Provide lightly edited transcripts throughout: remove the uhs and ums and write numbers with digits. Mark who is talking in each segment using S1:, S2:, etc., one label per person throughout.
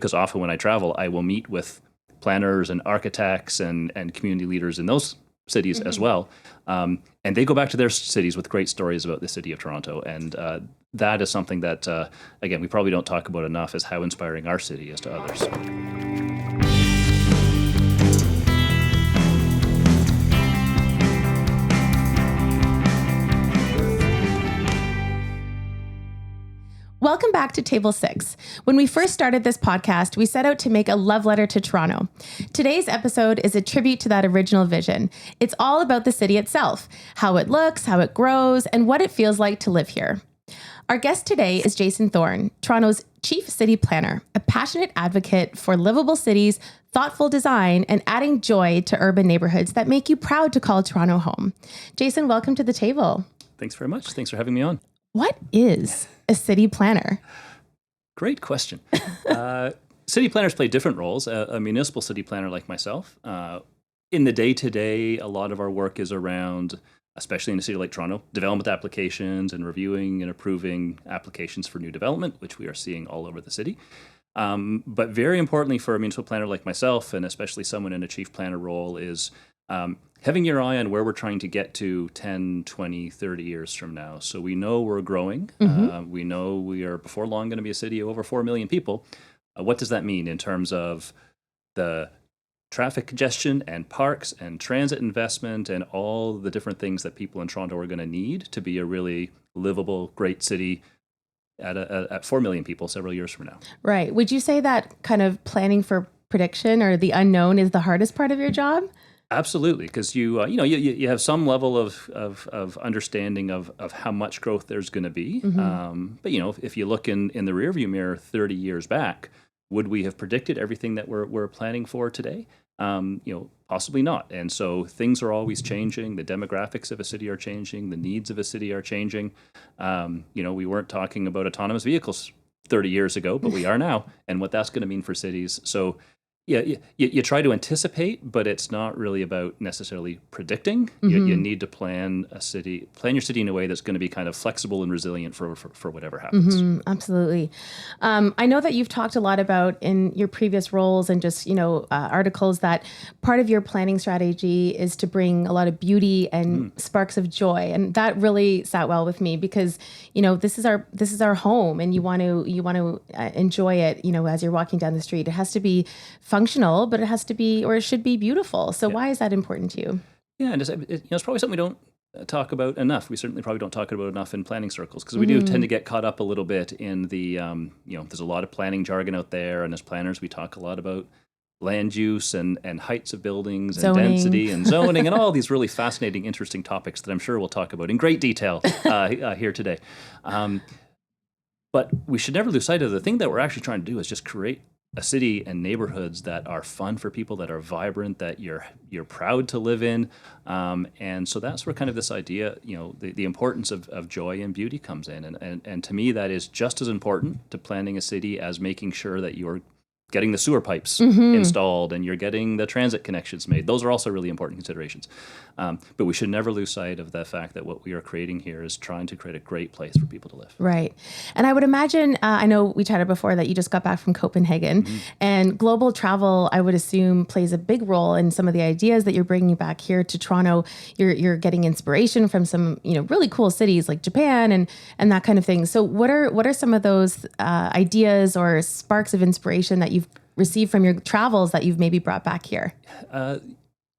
S1: because often when I travel, I will meet with planners and architects and community leaders in those cities as well. And they go back to their cities with great stories about the city of Toronto. And that is something that, again, we probably don't talk about enough, is how inspiring our city is to others.
S2: Welcome back to Table 6. When we first started this podcast, we set out to make a love letter to Toronto. Today's episode is a tribute to that original vision. It's all about the city itself, how it looks, how it grows, and what it feels like to live here. Our guest today is Jason Thorne, Toronto's Chief City Planner, a passionate advocate for livable cities, thoughtful design, and adding joy to urban neighborhoods that make you proud to call Toronto home. Jason, welcome to the table.
S1: Thanks very much. Thanks for having me on.
S2: What is a city planner?
S1: Great question. City planners play different roles. A municipal city planner like myself, in the day-to-day, a lot of our work is around, especially in a city like Toronto, development applications and reviewing and approving applications for new development, which we are seeing all over the city. But very importantly for a municipal planner like myself, and especially someone in a chief planner role, is having your eye on where we're trying to get to 10, 20, 30 years from now. So we know we're growing. We know we are before long going to be a city of over 4 million people. What does that mean in terms of the traffic congestion and parks and transit investment and all the different things that people in Toronto are going to need to be a really livable, great city at 4 million people several years from now? Right.
S2: Would you say that kind of planning for prediction or the unknown is the hardest part of your job?
S1: Absolutely, because you have some level of understanding of how much growth there's going to be. But if you look in the rearview mirror 30 years back, would we have predicted everything that we're planning for today? Possibly not. And so things are always changing. The demographics of a city are changing. The needs of a city are changing. We weren't talking about autonomous vehicles 30 years ago, but we are now, and what that's going to mean for cities. So you try to anticipate, but it's not really about necessarily predicting. You need to plan your city in a way that's going to be kind of flexible and resilient for whatever happens.
S2: Absolutely. I know that you've talked a lot about in your previous roles and just, articles that part of your planning strategy is to bring a lot of beauty and sparks of joy. And that really sat well with me because, this is our home and you want to enjoy it, as you're walking down the street. It has to be functional, but it should be beautiful. So why is that important to you?
S1: Yeah, and it's probably something we don't talk about enough. We certainly probably don't talk about it enough in planning circles because we do tend to get caught up a little bit in the, there's a lot of planning jargon out there, and as planners we talk a lot about land use and heights of buildings and
S2: zoning.
S1: Density and zoning and all these really fascinating, interesting topics that I'm sure we'll talk about in great detail here today. But we should never lose sight of the thing that we're actually trying to do is just create a city and neighborhoods that are fun for people, that are vibrant, that you're proud to live in. And so that's where kind of this idea, the importance of joy and beauty comes in. And to me, that is just as important to planning a city as making sure that you're getting the sewer pipes installed and you're getting the transit connections made. Those are also really important considerations. But we should never lose sight of the fact that what we are creating here is trying to create a great place for people to live.
S2: Right. And I would imagine, I know we chatted before that you just got back from Copenhagen, and global travel, I would assume, plays a big role in some of the ideas that you're bringing back here to Toronto. You're getting inspiration from some, really cool cities like Japan and that kind of thing. So what are some of those ideas or sparks of inspiration that you've received from your travels that you've maybe brought back here?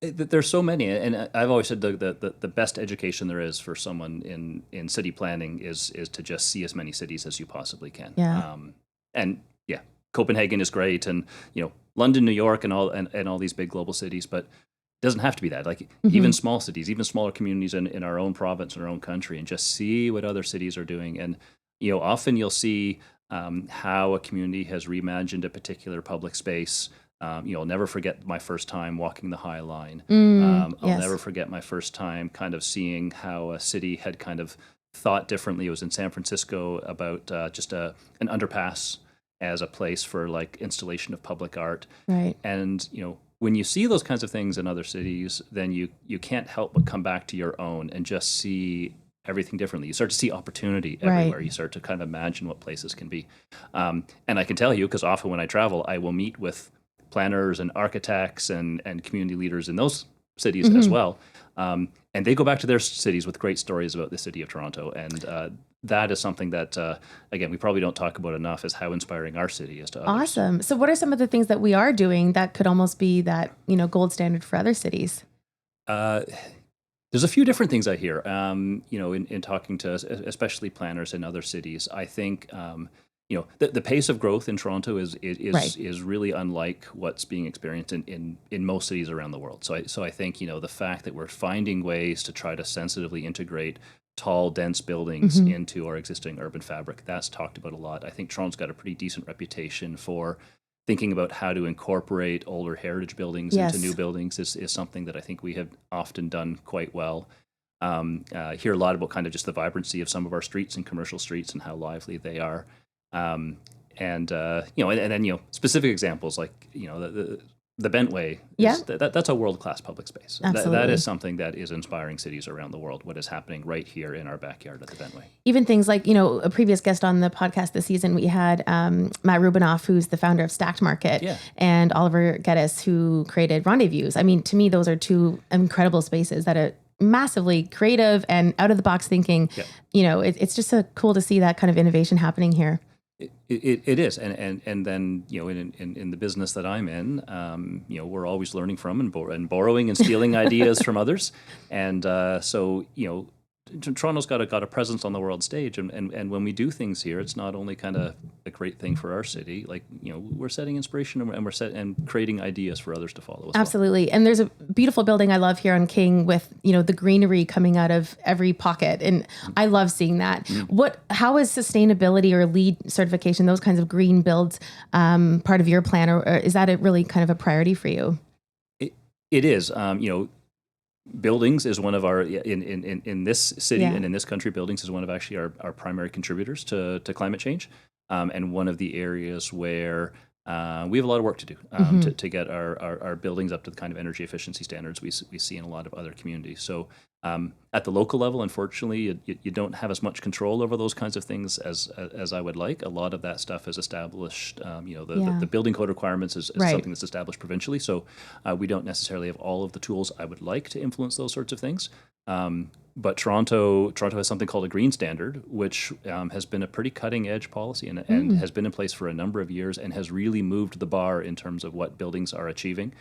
S1: There's so many, and I've always said the best education there is for someone in city planning is to just see as many cities as you possibly can.
S2: Yeah.
S1: Copenhagen is great, and London, New York, and all these big global cities, but it doesn't have to be that. Like even small cities, even smaller communities in our own province, in our own country, and just see what other cities are doing. And often you'll see how a community has reimagined a particular public space. I'll never forget my first time walking the High Line. I'll never forget my first time kind of seeing how a city had kind of thought differently. It was in San Francisco about just an underpass as a place for like installation of public art.
S2: Right.
S1: And, when you see those kinds of things in other cities, then you can't help but come back to your own and just see everything differently. You start to see opportunity everywhere. You start to kind of imagine what places can be. And I can tell you, because often when I travel, I will meet with planners and architects and community leaders in those cities as well. And they go back to their cities with great stories about the city of Toronto. And that is something that, again, we probably don't talk about enough, is how inspiring our city is to others.
S2: Awesome. So what are some of the things that we are doing that could almost be that, gold standard for other cities?
S1: There's a few different things I hear, in talking to especially planners in other cities. I think, the pace of growth in Toronto is really unlike what's being experienced in most cities around the world. So I think, the fact that we're finding ways to try to sensitively integrate tall, dense buildings into our existing urban fabric, that's talked about a lot. I think Toronto's got a pretty decent reputation for thinking about how to incorporate older heritage buildings into new buildings is something that I think we have often done quite well. Hear a lot about kind of just the vibrancy of some of our streets and commercial streets and how lively they are. And then specific examples like the Bentway. That's a world-class public space. That is something that is inspiring cities around the world. What is happening right here in our backyard at the Bentway.
S2: Even things like a previous guest on the podcast this season, we had Matt Rubinoff, who's the founder of Stacked Market, and Oliver Geddes, who created Rendezvous. I mean, to me, those are two incredible spaces that are massively creative and out of the box thinking. It's just cool to see that kind of innovation happening here.
S1: It is, and then in the business that I'm in, we're always learning from and borrowing and stealing ideas from others, and so Toronto's got a presence on the world stage, and when we do things here, it's not only kind of a great thing for our city, like we're setting inspiration and we're creating ideas for others to follow.
S2: Absolutely, and there's a beautiful building I love here on King with the greenery coming out of every pocket, and I love seeing that. How is sustainability or LEED certification, those kinds of green builds, part of your plan, or is that really kind of a priority for you?
S1: It is. Buildings is one of our in this city and in this country. Buildings is one of actually our primary contributors to climate change, and one of the areas where we have a lot of work to do to get our buildings up to the kind of energy efficiency standards we see in a lot of other communities. So at the local level, unfortunately, you don't have as much control over those kinds of things as I would like. A lot of that stuff is established. The building code requirements is something that's established provincially. So we don't necessarily have all of the tools I would like to influence those sorts of things. But Toronto has something called a green standard, which has been a pretty cutting edge policy and has been in place for a number of years and has really moved the bar in terms of what buildings are achieving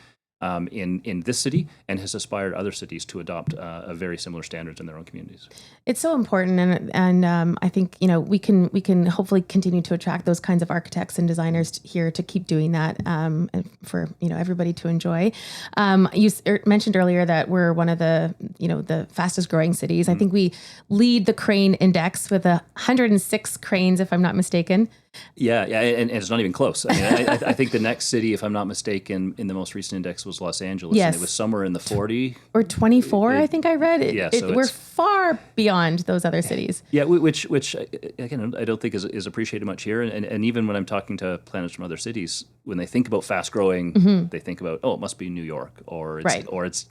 S1: in this city, and has inspired other cities to adopt a very similar standards in their own communities. It's
S2: so important, and I think we can hopefully continue to attract those kinds of architects and designers here to keep doing that, and for everybody to enjoy. You mentioned earlier that we're one of the fastest growing cities. I think we lead the crane index with 106 cranes, if I'm not mistaken.
S1: Yeah, and it's not even close. I mean, I think the next city, if I'm not mistaken, in the most recent index was Los Angeles, and it was somewhere in the 40
S2: or 24. I think I read it.
S1: So
S2: we're far beyond those other cities.
S1: Yeah, which again, I don't think is appreciated much here. And even when I'm talking to planners from other cities, when they think about fast growing, they think about it must be New York or it's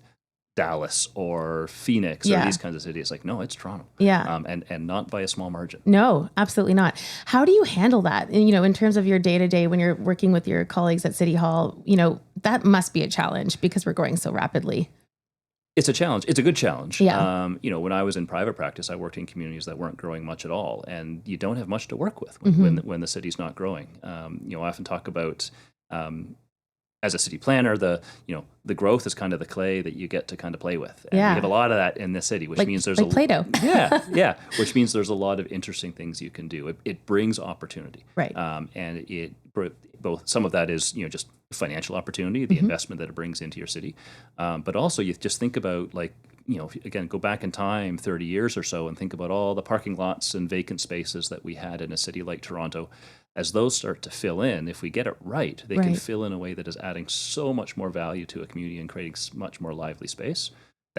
S1: Dallas or Phoenix or these kinds of cities. Like, no, it's Toronto.
S2: Yeah.
S1: And not by a small margin.
S2: No, absolutely not. How do you handle that? In terms of your day-to-day when you're working with your colleagues at City Hall, that must be a challenge because we're growing so rapidly.
S1: It's a challenge. It's a good challenge.
S2: Yeah.
S1: When I was in private practice, I worked in communities that weren't growing much at all, and you don't have much to work with when the city's not growing. I often talk about as a city planner, the growth is kind of the clay that you get to kind of play with. And we have a lot of that in this city, which means there's
S2: Play-Doh.
S1: Which means there's a lot of interesting things you can do. It brings opportunity.
S2: Right.
S1: And both some of that is, just financial opportunity, the investment that it brings into your city. But also you just think about again, go back in time 30 years or so and think about all the parking lots and vacant spaces that we had in a city like Toronto. As those start to fill in, if we get it right, they can fill in a way that is adding so much more value to a community and creating much more lively space.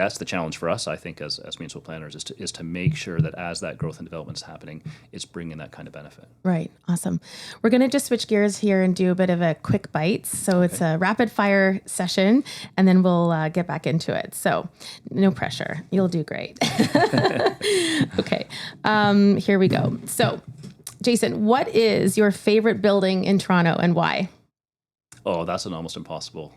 S1: that's the challenge for us, I think, as municipal planners, is to make sure that as that growth and development is happening, it's bringing that kind of benefit.
S2: Right. Awesome. We're going to just switch gears here and do a bit of a quick bites. So it's a rapid fire session, and then we'll get back into it. So no pressure. You'll do great. Okay. Here we go. So Jason, what is your favorite building in Toronto and why?
S1: Oh, that's an almost impossible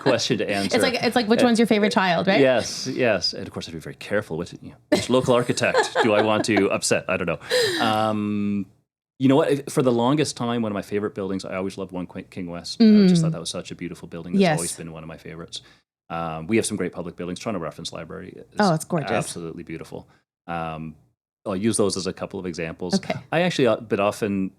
S1: question to answer.
S2: It's like which one's your favorite child, right?
S1: Yes. And of course, I'd be very careful with which local architect do I want to upset? I don't know. You know what? For the longest time, one of my favorite buildings, I always loved One King West. I just thought that was such a beautiful building. That's always been one of my favorites. We have some great public buildings. Toronto Reference Library is
S2: it's gorgeous.
S1: Absolutely beautiful. I'll use those as a couple of examples.
S2: Okay.
S1: I actually, but often,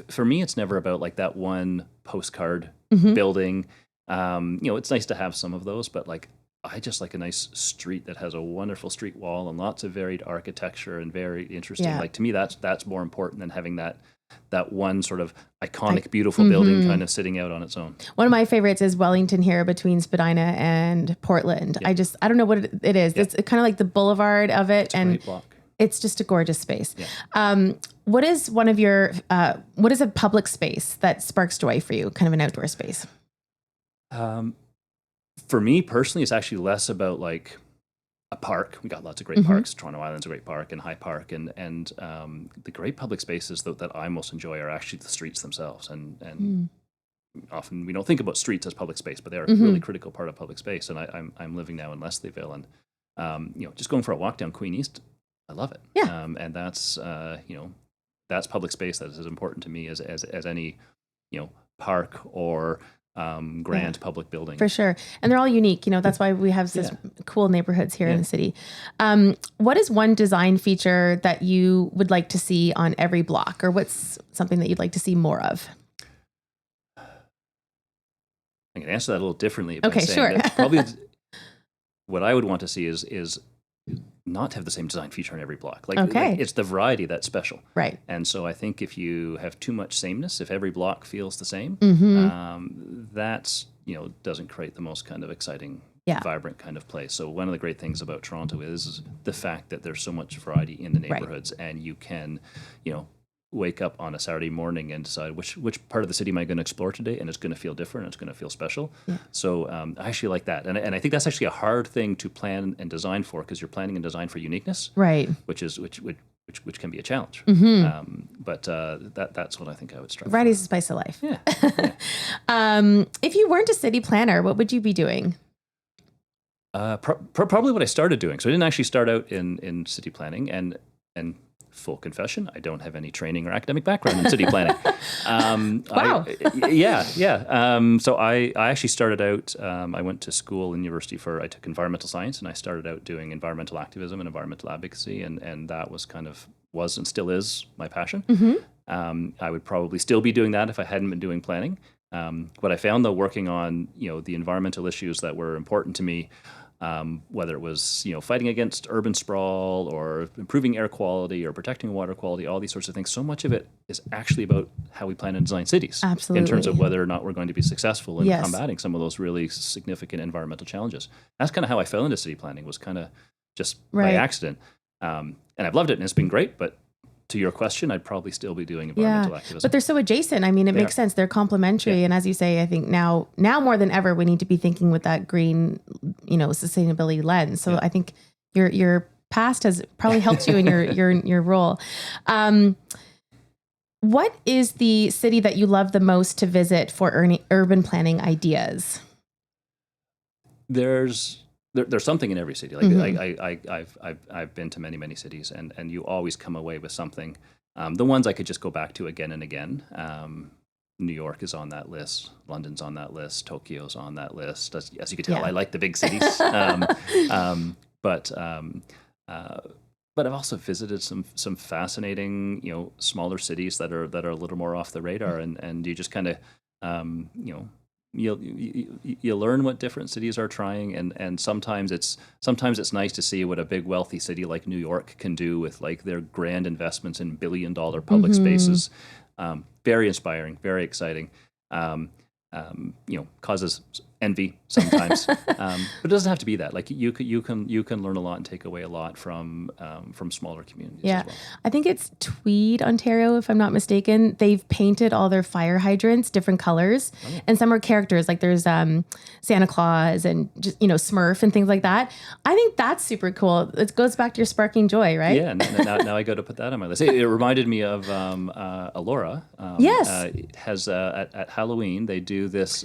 S1: for me, it's never about like that one postcard building. It's nice to have some of those, but like I just like a nice street that has a wonderful street wall and lots of varied architecture and very interesting.
S2: Yeah.
S1: Like to me, that's more important than having that one sort of iconic, beautiful building kind of sitting out on its own.
S2: One of my favorites is Wellington here between Spadina and Portland.
S1: Yeah.
S2: I don't know what it is. Yeah. It's kind of like the boulevard of it.
S1: It's a great block.
S2: It's just a gorgeous space.
S1: Yeah.
S2: What is one of your, what is a public space that sparks joy for you? Kind of an outdoor space?
S1: For me personally, it's actually less about like a park. We got lots of great parks. Toronto Island's a great park, and High Park, and the great public spaces that I most enjoy are actually the streets themselves. And often we don't think about streets as public space, but they are a really critical part of public space. And I'm living now in Leslieville, and just going for a walk down Queen East, I love it.
S2: Yeah.
S1: And that's that's public space that is as important to me as any park or grand public building.
S2: For sure. And they're all unique. That's why we have this cool neighborhoods here in the city. What is one design feature that you would like to see on every block, or what's something that you'd like to see more of?
S1: I can answer that a little differently.
S2: Okay, sure.
S1: Probably what I would want to see is not have the same design feature on every block. Like it's the variety that's special.
S2: Right.
S1: And so I think if you have too much sameness, if every block feels the same, that's, doesn't create the most kind of exciting, vibrant kind of place. So one of the great things about Toronto is the fact that there's so much variety in the neighborhoods, and you can, wake up on a Saturday morning and decide which part of the city am I going to explore today, and it's going to feel different, it's going to feel special. Yeah. So I actually like that, and I think that's actually a hard thing to plan and design for, because you're planning and design for uniqueness,
S2: right?
S1: Which can be a challenge. But that's what I think I would strive.
S2: Variety is the spice of life.
S1: Yeah.
S2: If you weren't a city planner, what would you be doing?
S1: Probably what I started doing. So I didn't actually start out in city planning, and full confession, I don't have any training or academic background in city planning.
S2: Wow.
S1: So I actually started out, I went to school in university I took environmental science, and I started out doing environmental activism and environmental advocacy, and that was and still is my passion. I would probably still be doing that if I hadn't been doing planning. What I found, though, working on, the environmental issues that were important to me, whether it was, fighting against urban sprawl or improving air quality or protecting water quality, all these sorts of things. So much of it is actually about how we plan and design cities.
S2: Absolutely.
S1: In terms of whether or not we're going to be successful in combating some of those really significant environmental challenges. That's kind of how I fell into city planning, was kind of just by accident. And I've loved it, and it's been great, but to your question, I'd probably still be doing environmental activism.
S2: But they're so adjacent. I mean, it makes sense. They're complementary. And as you say, I think now more than ever, we need to be thinking with that green, sustainability lens. So I think your past has probably helped you in your role. What is the city that you love the most to visit for urban planning ideas?
S1: There's something in every city. Like I've been to many cities, and you always come away with something. The ones I could just go back to again and again. New York is on that list. London's on that list. Tokyo's on that list. As you can tell, I like the big cities. But I've also visited some fascinating, smaller cities that are a little more off the radar, and you just kind of, you learn what different cities are trying, and sometimes it's nice to see what a big wealthy city like New York can do with like their grand investments in billion-dollar public spaces. Very inspiring, very exciting. Causes envy sometimes, but it doesn't have to be that. Like you can learn a lot and take away a lot from smaller communities.
S2: Yeah,
S1: as well.
S2: I think it's Tweed, Ontario, if I'm not mistaken. They've painted all their fire hydrants different colors, and some are characters. Like there's Santa Claus and just Smurf and things like that. I think that's super cool. It goes back to your sparking joy, right?
S1: Yeah. Now I got to put that on my list. It reminded me of Alora.
S2: Yes.
S1: It has at Halloween they do this.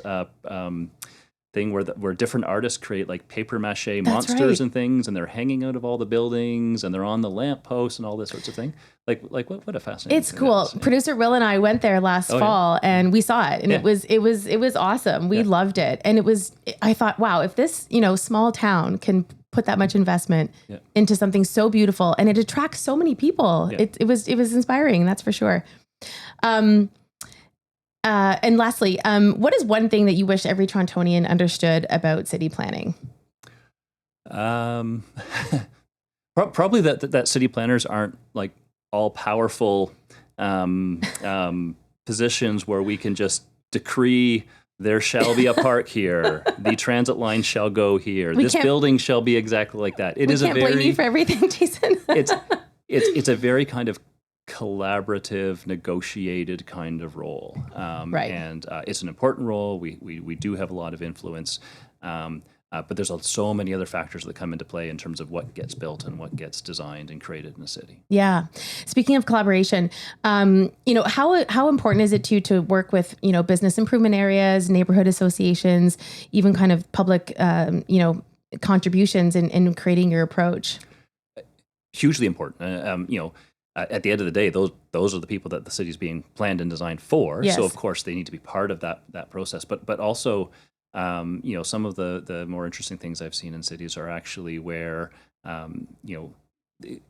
S1: Thing where different artists create like paper mache monsters and things, and they're hanging out of all the buildings, and they're on the lampposts and all this sorts of thing. Like what a fascinating.
S2: It's cool.
S1: Yeah.
S2: Producer Will and I went there last fall, and we saw it, and it was awesome. We loved it, and I thought, wow, if this small town can put that much investment into something so beautiful, and it attracts so many people, it was inspiring. That's for sure. And lastly, what is one thing that you wish every Torontonian understood about city planning?
S1: Probably that city planners aren't like all powerful positions where we can just decree there shall be a park here, the transit line shall go here, this building shall be exactly like that. It is a very.
S2: Can't blame you for everything, Jason.
S1: it's a very kind of collaborative, negotiated kind of role.
S2: Right.
S1: And it's an important role. We do have a lot of influence. But there's so many other factors that come into play in terms of what gets built and what gets designed and created in a city.
S2: Yeah. Speaking of collaboration, how important is it to work with, business improvement areas, neighborhood associations, even kind of public, contributions in creating your approach?
S1: Hugely important. At the end of the day, those are the people that the city's being planned and designed for.
S2: Yes.
S1: So of course they need to be part of that process. But also, some of the more interesting things I've seen in cities are actually where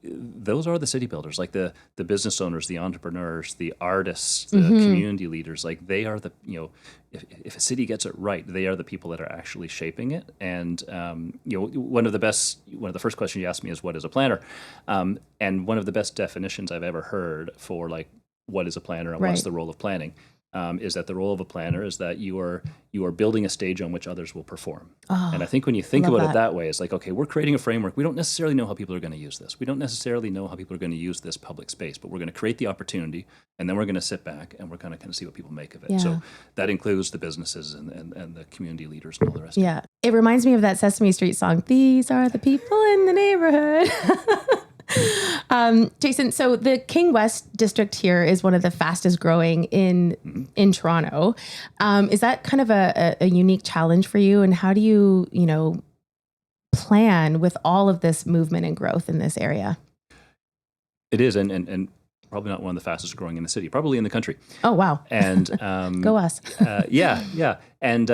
S1: those are the city builders, like the business owners, the entrepreneurs, the artists, the community leaders. Like they are the if a city gets it right, they are the people that are actually shaping it. And one of the first questions you asked me is, what is a planner? And one of the best definitions I've ever heard for like what is a planner and what's the role of planning is that the role of a planner is that you are building a stage on which others will perform. Oh, and I think when you think about it that way, it's like, okay, we're creating a framework. We don't necessarily know how people are going to use this. We don't necessarily know how people are going to use this public space, but we're going to create the opportunity, and then we're going to sit back and we're going to kind of see what people make of it.
S2: Yeah.
S1: So that includes the businesses and the community leaders and all the rest of it.
S2: Yeah. It reminds me of that Sesame Street song, "These are the people in the neighborhood." Jason, so the King West district here is one of the fastest growing in Toronto. Is that kind of a unique challenge for you? And how do you, plan with all of this movement and growth in this area?
S1: It is, and probably not one of the fastest growing in the city, probably in the country.
S2: Oh, wow.
S1: And
S2: go us.
S1: Yeah. And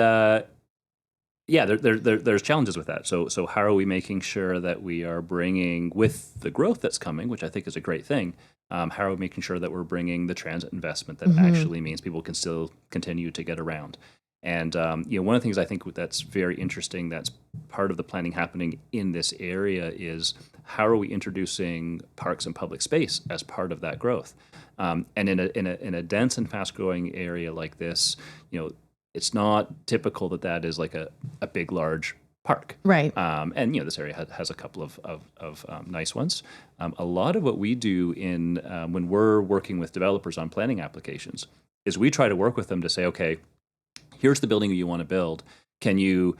S1: there's challenges with that. So how are we making sure that we are bringing, with the growth that's coming, which I think is a great thing, how are we making sure that we're bringing the transit investment that actually means people can still continue to get around? And one of the things I think that's very interesting, that's part of the planning happening in this area, is how are we introducing parks and public space as part of that growth? And in a dense and fast growing area like this, it's not typical that is like a big, large park.
S2: Right.
S1: And, this area has a couple of nice ones. A lot of what we do when we're working with developers on planning applications is we try to work with them to say, okay, here's the building you want to build. Can you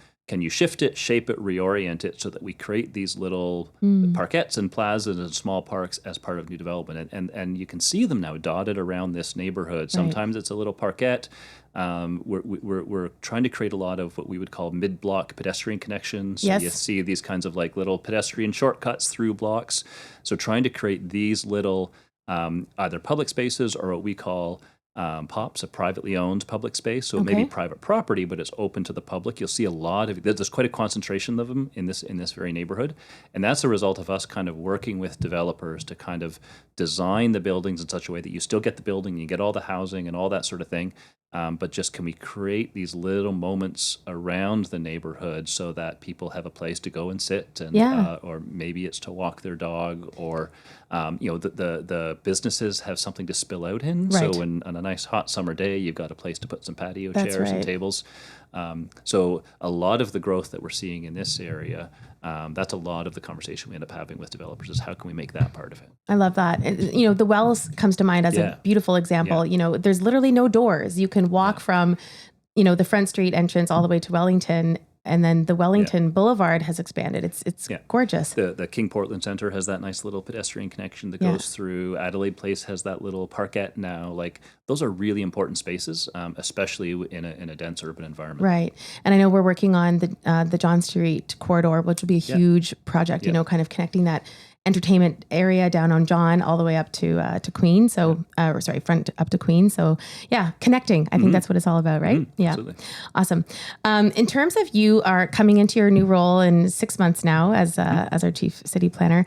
S1: shift it, shape it, reorient it so that we create these little parkettes and plazas and small parks as part of new development? And you can see them now dotted around this neighborhood. Sometimes it's a little parkette. We're trying to create a lot of what we would call mid-block pedestrian connections. So you see these kinds of like little pedestrian shortcuts through blocks. So trying to create these little either public spaces or what we call POPs, a privately owned public space. So it may be private property, but it's open to the public. You'll see a lot of, there's quite a concentration of them in this very neighborhood. And that's a result of us kind of working with developers to kind of design the buildings in such a way that you still get the building, you get all the housing and all that sort of thing, But just can we create these little moments around the neighborhood so that people have a place to go and sit, and or maybe it's to walk their dog, or the businesses have something to spill out in.
S2: Right.
S1: So on a nice hot summer day, you've got a place to put some patio
S2: That's
S1: chairs
S2: right.
S1: and tables. So a lot of the growth that we're seeing in this area, that's a lot of the conversation we end up having with developers is how can we make that part of it?
S2: I love that. And, the Wells comes to mind as a beautiful example. There's literally no doors. You can walk from, the Front Street entrance all the way to Wellington, and then the Wellington Boulevard has expanded. It's gorgeous.
S1: The King Portland Centre has that nice little pedestrian connection that goes through. Adelaide Place has that little parkette now. Like, those are really important spaces, especially in a dense urban environment.
S2: Right. And I know we're working on the John Street corridor, which will be a huge project, kind of connecting that entertainment area down on John all the way up to Queen. So, front up to Queen. So connecting. I think that's what it's all about, right? Yeah.
S1: Absolutely.
S2: Awesome. In terms of you are coming into your new role in 6 months now as our chief city planner,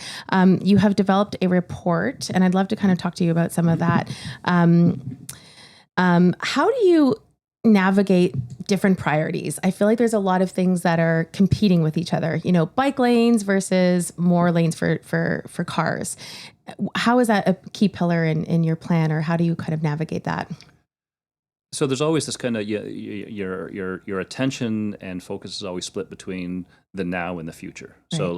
S2: you have developed a report, and I'd love to kind of talk to you about some of that. How do you navigate different priorities? I feel like there's a lot of things that are competing with each other, bike lanes versus more lanes for cars. How is that a key pillar in your plan, or how do you kind of navigate that?
S1: So there's always this kind of your attention and focus is always split between the now and the future. Right. So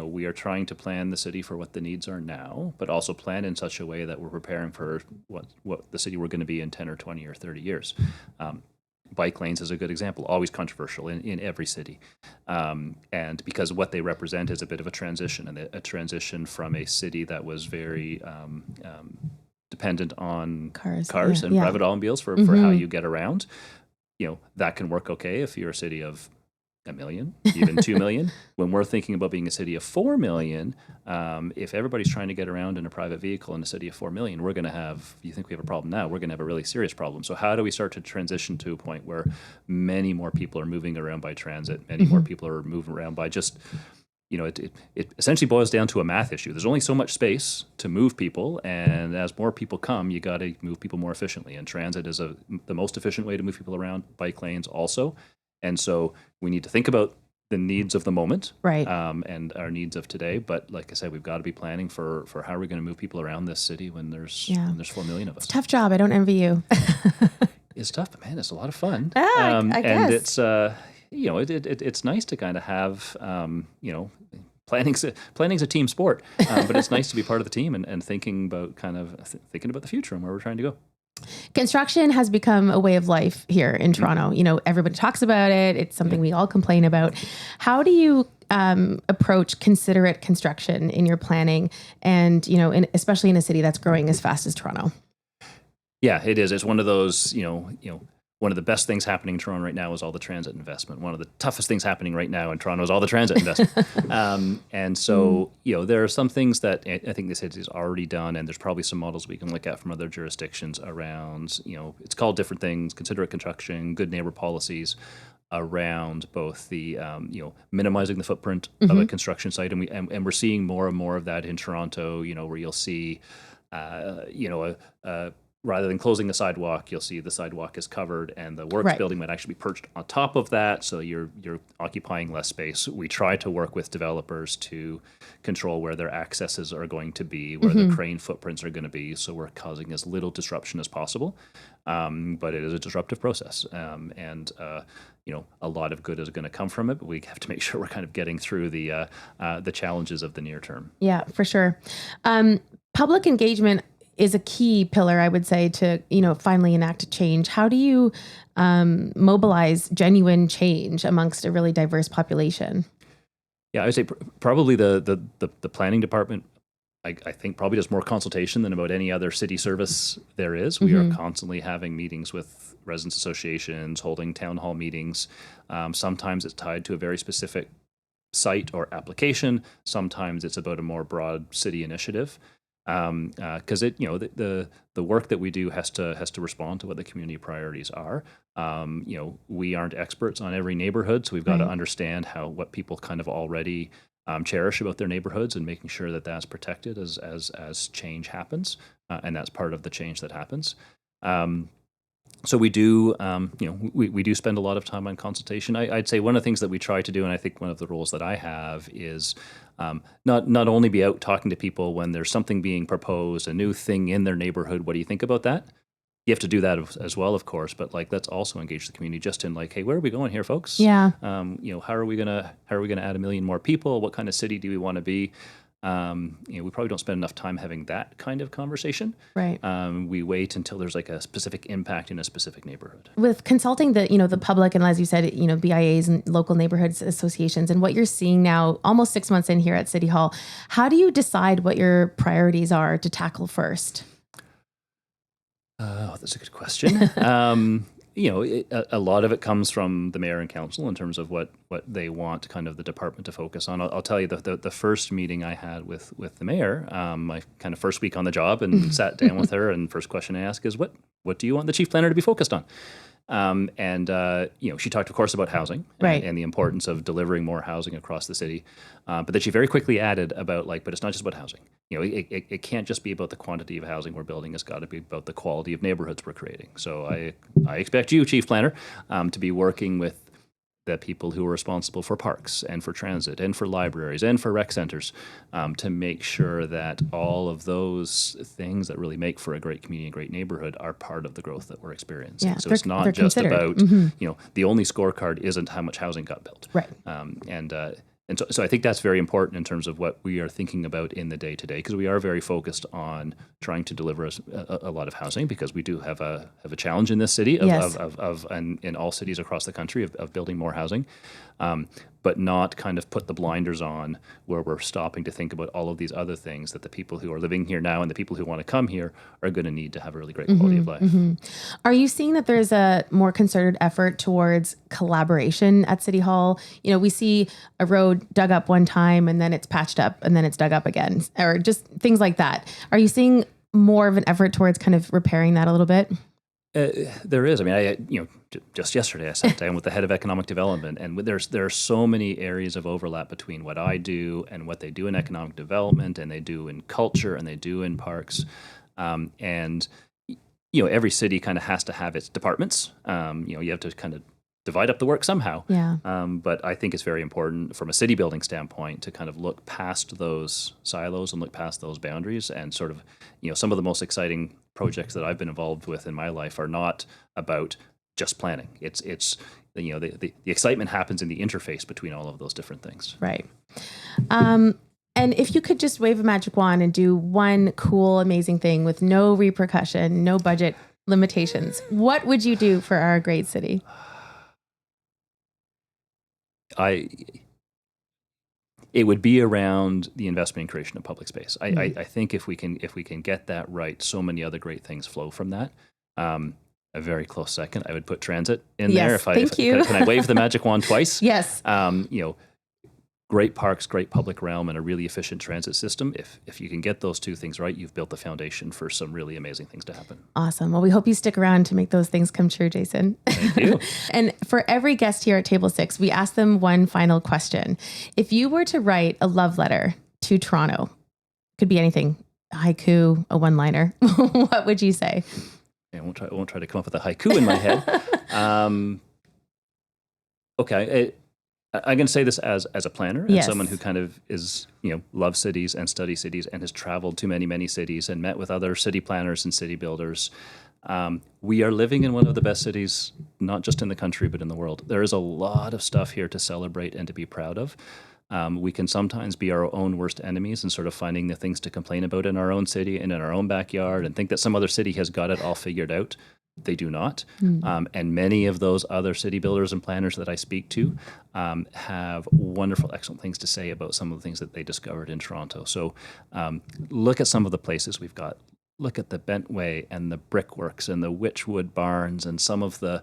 S1: we are trying to plan the city for what the needs are now, but also plan in such a way that we're preparing for what the city we're going to be in 10 or 20 or 30 years. Bike lanes is a good example, always controversial in every city. And because what they represent is a bit of a transition, and a transition from a city that was very dependent on cars and private automobiles for how you get around. That can work okay if you're a city of 1 million, even 2 million. When we're thinking about being a city of 4 million, if everybody's trying to get around in a private vehicle in a city of 4 million, we're going to have, you think we have a problem now, we're going to have a really serious problem. So how do we start to transition to a point where many more people are moving around by transit, many more people are moving around by just, it essentially boils down to a math issue. There's only so much space to move people, and as more people come, you got to move people more efficiently. And transit is the most efficient way to move people around. Bike lanes also. And so we need to think about the needs of the moment,
S2: right?
S1: And our needs of today. But like I said, we've got to be planning for how we're going to move people around this city when there's 4 million of us.
S2: It's a tough job. I don't envy you.
S1: It's tough, but man, it's a lot of fun.
S2: I guess.
S1: And it's it's nice to kind of have planning's a team sport, but it's nice to be part of the team and thinking about thinking about the future and where we're trying to go.
S2: Construction has become a way of life here in Toronto. Everybody talks about it. It's something we all complain about. How do you approach considerate construction in your planning, and especially in a city that's growing as fast as Toronto?
S1: Yeah, it is. It's one of those, one of the best things happening in Toronto right now is all the transit investment. One of the toughest things happening right now in Toronto is all the transit investment. And so, there are some things that I think the city has already done, and there's probably some models we can look at from other jurisdictions around, it's called different things, considerate construction, good neighbor policies around both the, minimizing the footprint of a construction site. And we're seeing more and more of that in Toronto, where you'll see, rather than closing the sidewalk, you'll see the sidewalk is covered and the works building might actually be perched on top of that, so you're occupying less space. We try to work with developers to control where their accesses are going to be, where the crane footprints are going to be, so we're causing as little disruption as possible. But it is a disruptive process, and a lot of good is going to come from it, but we have to make sure we're kind of getting through the challenges of the near term. Yeah,
S2: for sure. Public engagement is a key pillar, I would say, to, finally enact change. How do you mobilize genuine change amongst a really diverse population?
S1: Yeah, I would say probably the planning department, I think probably does more consultation than about any other city service there is. We are constantly having meetings with residents associations, holding town hall meetings. Sometimes it's tied to a very specific site or application. Sometimes it's about a more broad city initiative. Because the work that we do has to respond to what the community priorities are. We aren't experts on every neighborhood, so we've got to understand what people kind of already cherish about their neighborhoods, and making sure that that's protected as change happens, and that's part of the change that happens. So we do, we do spend a lot of time on consultation. I'd say one of the things that we try to do, and I think one of the roles that I have is not only be out talking to people when there's something being proposed, a new thing in their neighborhood. What do you think about that? You have to do that as well, of course, but like let's also engage the community just in like, hey, where are we going here, folks?
S2: Yeah.
S1: How are we gonna add 1 million more people? What kind of city do we want to be? We probably don't spend enough time having that kind of conversation.
S2: Right.
S1: We wait until there's like a specific impact in a specific neighborhood.
S2: With consulting the public and, as you said, BIAs and local neighborhoods associations, and what you're seeing now, almost 6 months in here at City Hall, how do you decide what your priorities are to tackle first?
S1: That's a good question. A lot of it comes from the mayor and council in terms of what they want kind of the department to focus on. I'll tell you the first meeting I had with the mayor, my kind of first week on the job, and sat down with her, and first question I asked is, what do you want the chief planner to be focused on? She talked, of course, about housing and the importance of delivering more housing across the city. But then she very quickly added about but it's not just about housing. It can't just be about the quantity of housing we're building. It's got to be about the quality of neighborhoods we're creating. So I expect you, chief planner, to be working with the people who are responsible for parks and for transit and for libraries and for rec centers to make sure that all of those things that really make for a great community and great neighborhood are part of the growth that we're experiencing.
S2: Yeah,
S1: so it's not just about, the only scorecard isn't how much housing got built.
S2: Right.
S1: And so I think that's very important in terms of what we are thinking about in the day-to-day, because we are very focused on trying to deliver a lot of housing, because we do have a challenge in this city and in all cities across the country of building more housing, but not kind of put the blinders on where we're stopping to think about all of these other things that the people who are living here now and the people who want to come here are going to need to have a really great quality of life.
S2: Mm-hmm. Are you seeing that there's a more concerted effort towards collaboration at City Hall? We see a road dug up one time and then it's patched up and then it's dug up again, or just things like that. Are you seeing more of an effort towards kind of repairing that a little bit?
S1: There is. I mean, just yesterday I sat down with the head of economic development, and there are so many areas of overlap between what I do and what they do in economic development, and they do in culture, and they do in parks, and every city kind of has to have its departments. You have to kind of divide up the work somehow.
S2: Yeah.
S1: But I think it's very important from a city building standpoint to kind of look past those silos and look past those boundaries, and sort of, some of the most exciting projects that I've been involved with in my life are not about just planning. It's the excitement happens in the interface between all of those different things.
S2: Right. And if you could just wave a magic wand and do one cool, amazing thing with no repercussion, no budget limitations, what would you do for our great city?
S1: It would be around the investment and creation of public space. I think if we can get that right, so many other great things flow from that. A very close second, I would put transit in there.
S2: Thank you.
S1: Can I wave the magic wand twice?
S2: Yes.
S1: Great parks, great public realm, and a really efficient transit system. If you can get those two things right, you've built the foundation for some really amazing things to happen.
S2: Awesome. Well, we hope you stick around to make those things come true, Jason.
S1: Thank you.
S2: And for every guest here at Table 6, we ask them one final question. If you were to write a love letter to Toronto, could be anything, a haiku, a one-liner, what would you say?
S1: I won't try to come up with a haiku in my head. Okay. I'm going to say this as a planner and someone who kind of is, loves cities and studies cities and has traveled to many, many cities and met with other city planners and city builders. We are living in one of the best cities, not just in the country, but in the world. There is a lot of stuff here to celebrate and to be proud of. We can sometimes be our own worst enemies and sort of finding the things to complain about in our own city and in our own backyard and think that some other city has got it all figured out. They do not. And many of those other city builders and planners that I speak to have wonderful, excellent things to say about some of the things that they discovered in Toronto. So look at some of the places we've got. Look at the Bentway and the brickworks and the Witchwood barns and some of the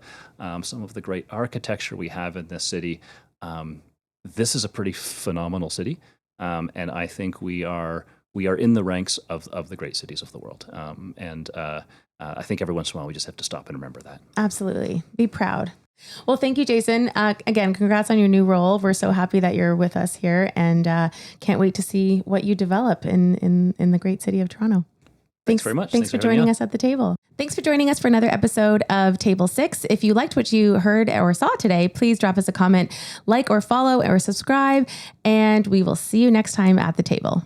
S1: great architecture we have in this city. This is a pretty phenomenal city, and I think we are in the ranks of the great cities of the world. I think every once in a while we just have to stop and remember that.
S2: Absolutely. Be proud. Well, thank you, Jason. Again, congrats on your new role. We're so happy that you're with us here, and can't wait to see what you develop in the great city of Toronto.
S1: Thanks very much.
S2: Thanks for joining us at the table. Thanks for joining us for another episode of Table 6. If you liked what you heard or saw today, please drop us a comment, like or follow or subscribe, and we will see you next time at the table.